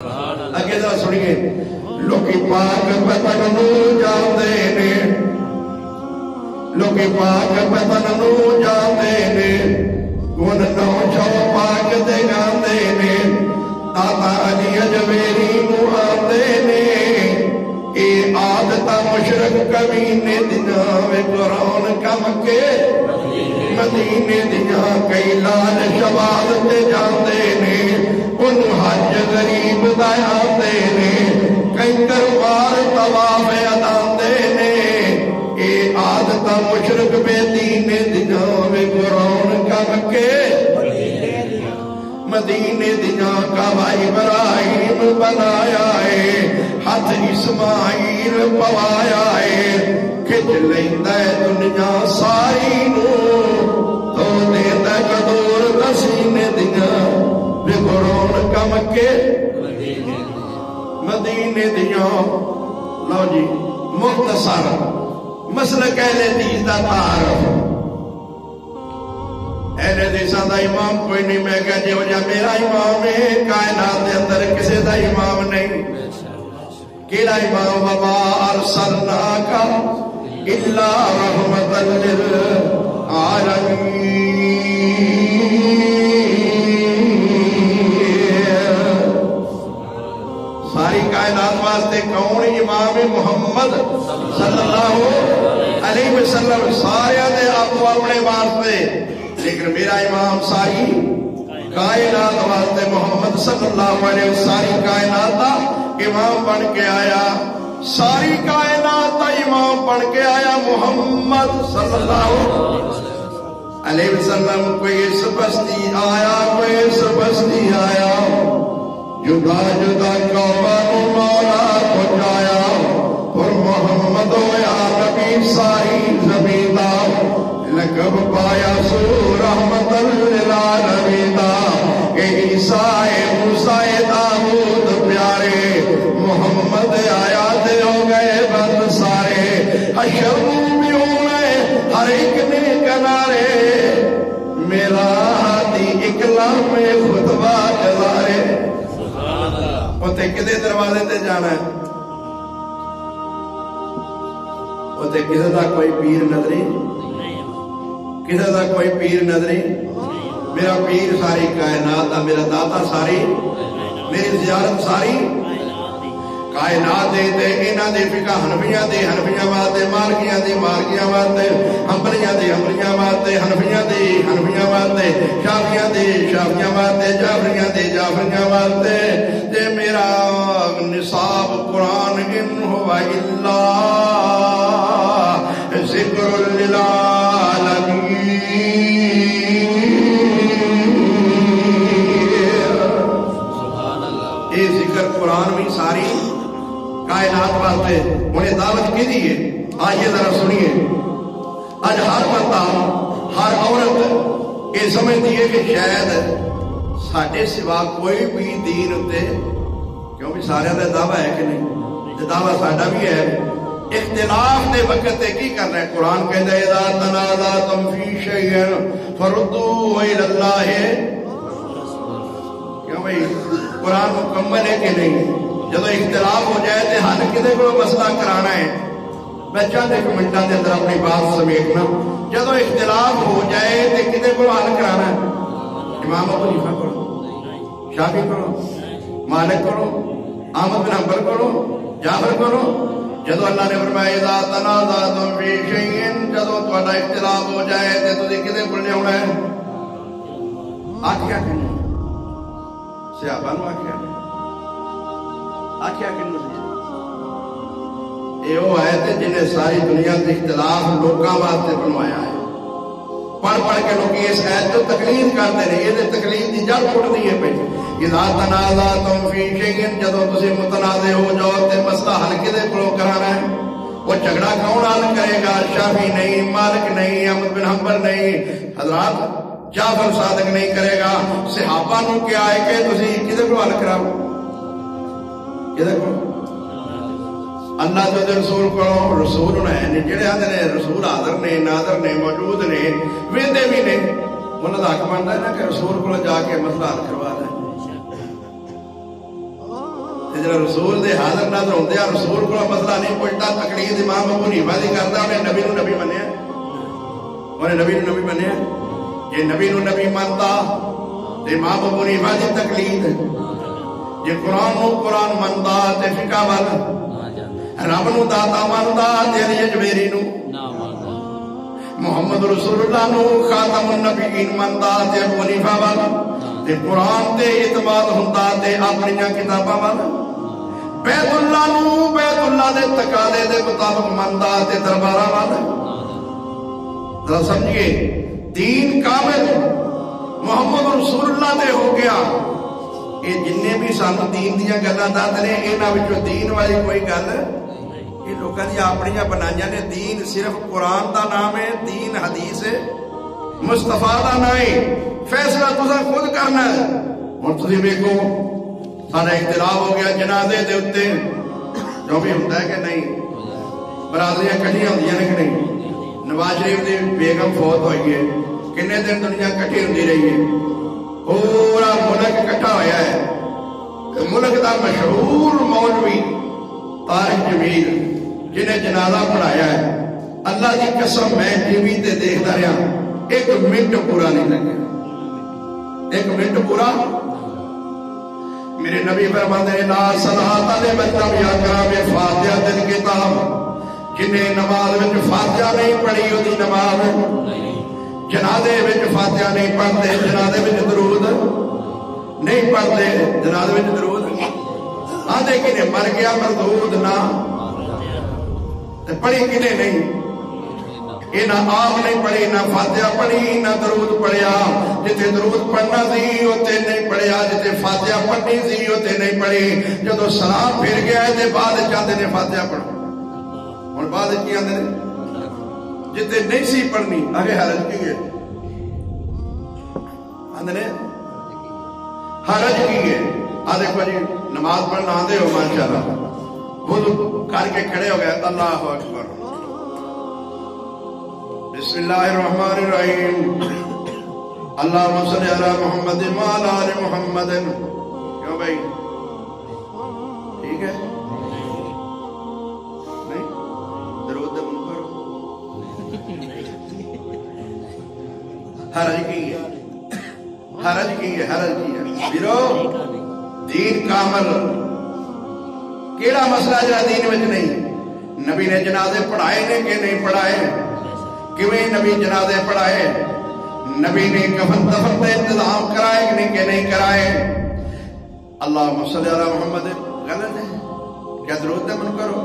اگے ذرا سنیے لوکی پاک پتن نو جاندے نے لوکی پاک پتن نو جاندے نے گن نو چھو پاک دے گاندے نے آتا علی اجمیری نو آندے نے اے عادتہ مشرق کمینے دیاں وے قرآن کم کے مدینے دیاں کئی لال شباب تے جاندے نے ان حج غریب دایاندے نے کئی دربار طواف اداندے نے اے عادتہ مشرق بے دین دیاں وے قرآن کم کے مدینے دیاں کعبہ ابراہیم بنایا ہے ہاتھ اسماعیل پوایا ہے کھچ لیندہ دنیا ساری نو تو دیندہ قدور نسینے دیاں بے قرآن کم کے مدینے دیاں. لو جی مختصر مسلک اہل حدیث دا تعارف. اہل حدیثاں دا امام کوئی نہیں. میں کہا جی ہو جا میرا امام ہے کائنات دے اندر کسے دا امام نہیں. کیڑا امام وما ارسلناک الا رحمتا للعالمین. ساری کائنات واسطے کون امام محمد صلی اللہ علیہ وسلم سارے دے آپ اپنے واسطے لیکن میرا امام ساری کائنات واسطے محمد صلی اللہ علیہ وسلم ساری کائنات دا امام بن کے آیا. ساری کائنات دا امام بن کے آیا محمد صلی اللہ علیہ وسلم. کوئی اس بستی آیا کوئی اس بستی آیا جدا جدا قوموں مولا پہنچایا اور محمد ہویا نبی ساری زمین دا لقب پایا سو رحمت للعالمین دا. کہ عیسیٰ موسیٰ داؤد پیارے محمد آیا تے ہو گئے بند سارے. حشر بھی ہوئے ہر ایک نے کنارے میرا ہاتھی اکلام میں خطبہ گزارے. اتے کدے دروازے تے جانا ہے اتے کدے دا کوئی پیر نظری کدے دا کوئی پیر نظری. میرا پیر ساری کائنات دا میرا داتا ساری میری زیارت ساری کائنات دے تے انہاں دے فقہ حنفیاں واسطے مالکیاں دے مالکیاں واسطے حنبلیاں دے حنبلیاں واسطے حنفیاں دے حنفیاں واسطے شافعیاں دے شافعیاں واسطے جعفریاں دے جعفریاں واسطے. تے میرا نصاب قرآن ان ہوا الا ذکر للعالمین. اے ذکر قرآن بھی ساری کائنات واسطے انہیں دعوت کی دیئے. آئیے ذرا سنیے. آج ہر بندہ ہر عورت یہ سمجھ دیئے کہ شاید ساڑھے سوا کوئی بھی دین ہوتے کیوں بھی سارے دے دعویٰ ہے کہ نہیں. دعویٰ ساڑھا بھی ہے. اختلاف دے وقت کی کرنا ہے. قرآن کہتا ہے اذا تنازعتم فی شیء فردوہ الی اللہ. کیوں بھئی قرآن مکمل ہے کہ نہیں. جب اختلاف ہو جائے تو حل کدے کو مسئلہ کرانا ہے. میں چاہتے ایک منٹہ دے اندر اپنی بات سمیٹنا. جب اختلاف ہو جائے تو کدے کو حل کرانا ہے. امام ابو حنیفہ کرو شافعی کرو مالک کرو احمد بن حنبل کرو جعفر کرو. جدو اللہ نے فرمایا اذا تنازعتم فی شیء جدو تہاڈا اختلاف ہو جائے تو تسی کدے کول جانا ہے. آکھیا کہ صحابہ نو آکھیا کہ یہ وہ ہے جنہیں ساری دنیا کے اختلاف لوگوں واسطے بنوایا ہے. پڑھ پڑھ کے لوگ اس آیت کو تقلید کرتے ہیں. یہ تقلید کی جڑ پڑتی ہے پہ. اذا تنازعتم فی شیء جدو تسی متنازع ہو جاؤ تے مسئلہ حل کدے کولوں کرانا ہے. وہ جھگڑا کون حل کرے گا؟ شافعی نہیں مالک نہیں احمد بن حنبل نہیں حضرات جعفر صادق نہیں کرے گا. صحابہ نو کیا ہے کہ تسی کدے کولوں حل کراؤ کدے کولوں. اللہ تو رسول کو رسول نے جڑے آدھے نے رسول حاضر نے ناظر نے موجود نے ویندے بھی نے انہوں کا حق بنتا ہے نا کہ رسول کو جا کے مسئلہ حل کروا دیں. جب رسول دے حاضر نظر ہوندے ہیں رسول کو مسئلہ نہیں پوچھتا تقلید امام ابو حنیفہ دی کرتا انہیں نبی نو نبی منیا انہیں نبی نو نبی منیا یہ نبی نو نبی منتا تے امام ابو حنیفہ دی تقلید یہ قرآن نو قرآن منتا تے فقہ والا رب نو داتا منتا تے علی اجمیری نو محمد رسول اللہ نو خاتم النبیین منتا تے ابو حنیفہ والا تے قرآن تے اعتماد ہوندا تے اپنی کتاباں والا بیت اللہ نو بیت اللہ دے تقاضے دے مطابق مندا تے درباراں والا ذرا سمجھیے دین کامل محمد رسول اللہ دے ہو گیا یہ جننے بھی سانو دین دیاں گلاں دس نے انہاں وچوں دین والی کوئی گل یہ لوکاں دی اپنیاں بنائیاں نے دین صرف قرآن دا نام ہے دین حدیث ہے مصطفیٰ دا نام ہے فیصلہ تساں خود کرنا ہے ہن تسی ویکھو سارا اختلاف ہو گیا جنازے دے اوتے جو بھی ہوندا ہے کہ نہیں برادریاں کٹھیاں ہوندیاں نے کہ نہیں نواز شریف دی بیگم فوت ہوئی ہے کنے دن دنیا کٹھی ہوندی رہی ہے پورا ملک اکٹھا ہویا ہے ملک دا مشہور مولوی طارق جمیل جنہیں جنازہ پڑھایا ہے اللہ کی قسم میں ٹی وی تے دیکھتا رہا ایک منٹ پورا نہیں لگا ایک منٹ پورا میرے نبی فرماتے ہیں لا صلاۃ لمن لم یقرأ بفاتحۃ الکتاب جنہیں نماز وچ فاتحہ نہیں پڑھی وہ نماز جنازے وچ فاتحہ نہیں پڑھتے جنازے وچ درود نہیں پڑھتے جنازے وچ درود آدھے کنے مر گیا مردود نہ پڑھی کنے نہیں یہ نہ آپ نہیں پڑھی نہ فاتحہ پڑھی نہ درود پڑھیا جتے درود پڑھنا سی ہوتے نہیں پڑھیا جتے فاتحہ پڑھنی سی ہوتے نہیں پڑھی جدو سلام پھر گیا ہے تے بعد چاہتے نے فاتحہ پڑھو اور بعد کی آندے نے جتے نہیں سی پڑھنی آگے حرج کی ہے آندے نے حرج کی ہے آدھے کو جی نماز پڑھنا آندے ہو ماشاءاللہ وضو کر کے کھڑے ہو گئے اللہ اکبر بسم اللہ الرحمن الرحیم اللہم صلی علی محمد وعلی آل محمد کیوں بھائی ٹھیک ہے نہیں درود دے من کرو حرج کی ہے حرج کی ہے حرج کی ہے بیرو دین کامل کیڑا مسئلہ جڑا دین وچ نہیں نبی نے جنازے پڑھائے نے کہ نہیں پڑھائے کیویں نبی جنازے پڑھائے نبی نے کفن دفن کا انتظام کرائے کہ نہیں کرائے اللہم صلی علی محمد غلط ہے کیا درود من کرو